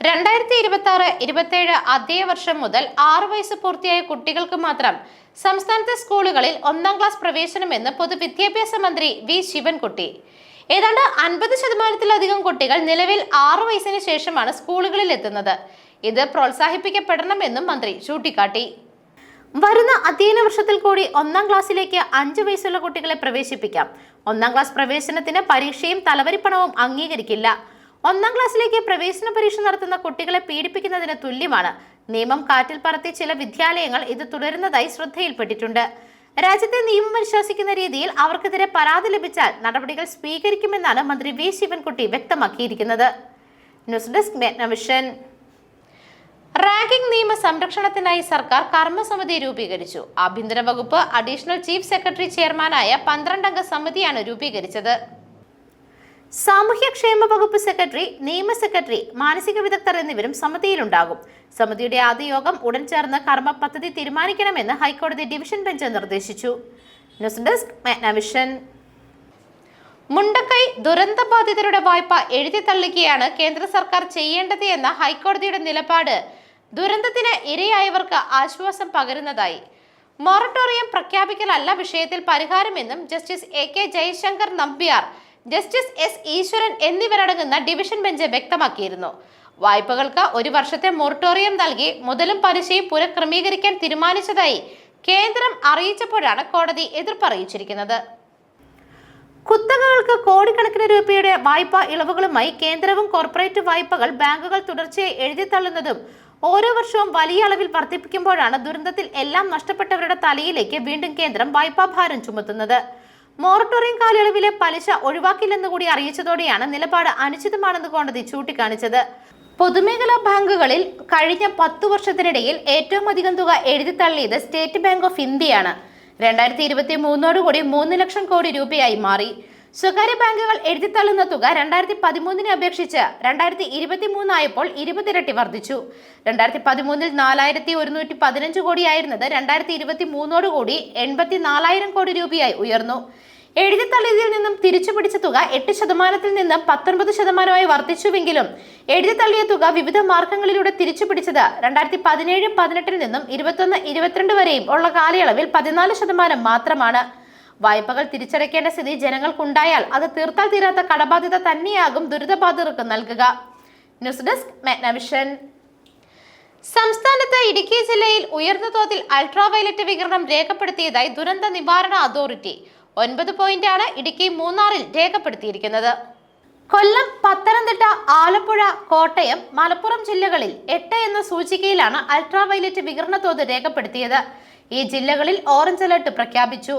2026-27 അധ്യയന വർഷം മുതൽ 6 വയസ്സ് പൂർത്തിയായ കുട്ടികൾക്ക് മാത്രം സംസ്ഥാനത്തെ സ്കൂളുകളിൽ 1-ാം ക്ലാസ് പ്രവേശനമെന്ന് പൊതുവിദ്യാഭ്യാസ മന്ത്രി വി ശിവൻകുട്ടി. ഏതാണ്ട് 50% കുട്ടികൾ നിലവിൽ 6 വയസ്സിന് ശേഷമാണ് സ്കൂളുകളിൽ എത്തുന്നത്. ഇത് പ്രോത്സാഹിപ്പിക്കപ്പെടണമെന്നും മന്ത്രി ചൂണ്ടിക്കാട്ടി. വരുന്ന അധ്യയന വർഷത്തിൽ കൂടി 1-ാം ക്ലാസ്സിലേക്ക് 5 വയസ്സുള്ള കുട്ടികളെ പ്രവേശിപ്പിക്കാം. 1-ാം ക്ലാസ് പ്രവേശനത്തിന് പരീക്ഷയും തലവരിപ്പണവും അംഗീകരിക്കില്ല. 1-ാം ക്ലാസ്സിലേക്ക് പ്രവേശന പരീക്ഷ നടത്തുന്ന കുട്ടികളെ പീഡിപ്പിക്കുന്നതിന് തുല്യമാണ്. നിയമം കാറ്റിൽ പറത്തി ചില വിദ്യാലയങ്ങൾ ഇത് തുടരുന്നതായി ശ്രദ്ധയിൽപ്പെട്ടിട്ടുണ്ട്. രാജ്യത്തെ നിയമം അനുശാസിക്കുന്ന രീതിയിൽ അവർക്കെതിരെ പരാതി ലഭിച്ചാൽ നടപടികൾ സ്വീകരിക്കുമെന്നാണ് മന്ത്രി വി ശിവൻകുട്ടി വ്യക്തമാക്കിയിരിക്കുന്നത്. News desk മെഗ്നവിഷൻ. റാങ്കിംഗ് നിയമ സംരക്ഷണത്തിനായി സർക്കാർ കർമ്മസമിതി രൂപീകരിച്ചു. ആഭ്യന്തര വകുപ്പ് അഡീഷണൽ ചീഫ് സെക്രട്ടറി ചെയർമാനായ 12-അംഗ സമിതിയാണ് രൂപീകരിച്ചത്. സാമൂഹ്യക്ഷേമ വകുപ്പ് സെക്രട്ടറി, നിയമ സെക്രട്ടറി, മാനസിക വിദഗ്ധർ എന്നിവരും സമിതിയിലുണ്ടാകും. സമിതിയുടെ ആദ്യ യോഗം ഉടൻ ചേർന്ന് കർമ്മ പദ്ധതി തീരുമാനിക്കണമെന്ന് ഹൈക്കോടതി ഡിവിഷൻ ബെഞ്ച് നിർദ്ദേശിച്ചു. News desk Megnavision. മുണ്ടക്കൈ ദുരന്തബാധിതരുടെ വായ്പ എഴുതി തള്ളുകയാണ് കേന്ദ്ര സർക്കാർ ചെയ്യേണ്ടത് എന്ന ഹൈക്കോടതിയുടെ നിലപാട് ദുരന്തത്തിന് ഇരയായവർക്ക് ആശ്വാസം പകരുന്നതായി. മൊറട്ടോറിയം പ്രഖ്യാപിക്കലല്ല വിഷയത്തിൽ പരിഹാരമെന്നും justice A K Jayasankar Nambiar, justice S Easwaran എന്നിവരടങ്ങുന്ന ഡിവിഷൻ ബെഞ്ച് വ്യക്തമാക്കിയിരുന്നു. വായ്പകൾക്ക് 1 വർഷത്തെ മൊറട്ടോറിയം നൽകി മുതലും പലിശയും പുനഃക്രമീകരിക്കാൻ തീരുമാനിച്ചതായി കേന്ദ്രം അറിയിച്ചപ്പോഴാണ് കോടതി എതിർപ്പറിയിച്ചിരിക്കുന്നത്. കുത്തകകൾക്ക് കോടിക്കണക്കിന് രൂപയുടെ വായ്പാ ഇളവുകളുമായി കേന്ദ്രവും കോർപ്പറേറ്റ് വായ്പകൾ ബാങ്കുകൾ തുടർച്ചയായി എഴുതിത്തള്ളുന്നതും ഓരോ വർഷവും വലിയ അളവിൽ വർദ്ധിപ്പിക്കുമ്പോഴാണ് ദുരന്തത്തിൽ എല്ലാം നഷ്ടപ്പെട്ടവരുടെ തലയിലേക്ക് വീണ്ടും കേന്ദ്രം വായ്പാ ഭാരം ചുമത്തുന്നത്. മൊറട്ടോറിയം കാലയളവിലെ പലിശ ഒഴിവാക്കില്ലെന്ന് കൂടി അറിയിച്ചതോടെയാണ് നിലപാട് അനുചിതമാണെന്ന് കോടതി ചൂണ്ടിക്കാണിച്ചത്. പൊതുമേഖലാ ബാങ്കുകളിൽ കഴിഞ്ഞ 10 വർഷത്തിനിടയിൽ ഏറ്റവും അധികം തുക എഴുതിത്തള്ളിയത് സ്റ്റേറ്റ് ബാങ്ക് ഓഫ് ഇന്ത്യയാണ്. 2023 3 ലക്ഷം കോടി രൂപയായി മാറി. സ്വകാര്യ ബാങ്കുകൾ എഴുതിത്തള്ളുന്ന തുക 2013 അപേക്ഷിച്ച് 2023 ആയപ്പോൾ 20 ഇരട്ടി വർദ്ധിച്ചു. 2013 4115 കോടിയായിരുന്നത് 2023 84,000 കോടി രൂപയായി ഉയർന്നു. എഴുതിത്തള്ളിയതിൽ നിന്നും തിരിച്ചുപിടിച്ച തുക 8% നിന്ന് 19% വർദ്ധിച്ചുവെങ്കിലും എഴുതിത്തള്ളിയ തുക വിവിധ മാർഗങ്ങളിലൂടെ തിരിച്ചുപിടിച്ചത് 2017-18 നിന്നും 21-22 വരെയും ഉള്ള കാലയളവിൽ 14% മാത്രമാണ്. വായ്പകൾ തിരിച്ചടയ്ക്കേണ്ട സ്ഥിതി ജനങ്ങൾക്കുണ്ടായാൽ അത് തീർത്താൽ തീരാത്ത കടബാധ്യത തന്നെയാകും ദുരിതബാധിതർക്ക് നൽകുക. News desk Megnavision. സംസ്ഥാനത്ത് ഇടുക്കി ജില്ലയിൽ ഉയർന്ന തോതിൽ അൾട്രാവയലറ്റ് വികിരണം രേഖപ്പെടുത്തിയതായി ദുരന്ത നിവാരണ അതോറിറ്റി. 9 പോയിന്റാണ് ഇടുക്കി, മൂന്നാറിൽ രേഖപ്പെടുത്തിയിരിക്കുന്നത്. കൊല്ലം, പത്തനംതിട്ട, ആലപ്പുഴ, കോട്ടയം, മലപ്പുറം ജില്ലകളിൽ 8 എന്ന സൂചികയിലാണ് അൾട്രാവയലറ്റ് വികിരണ തോത് രേഖപ്പെടുത്തിയത്. ഈ ജില്ലകളിൽ ഓറഞ്ച് അലർട്ട് പ്രഖ്യാപിച്ചു.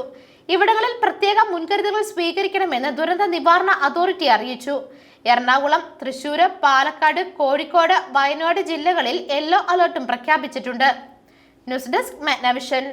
ഇവിടങ്ങളിൽ പ്രത്യേക മുൻകരുതലുകൾ സ്വീകരിക്കണമെന്ന് ദുരന്ത നിവാരണ അതോറിറ്റി അറിയിച്ചു. എറണാകുളം, തൃശൂർ, പാലക്കാട്, കോഴിക്കോട്, വയനാട് ജില്ലകളിൽ യെല്ലോ അലർട്ടും പ്രഖ്യാപിച്ചിട്ടുണ്ട്. News desk മെഗ്നവിഷൻ.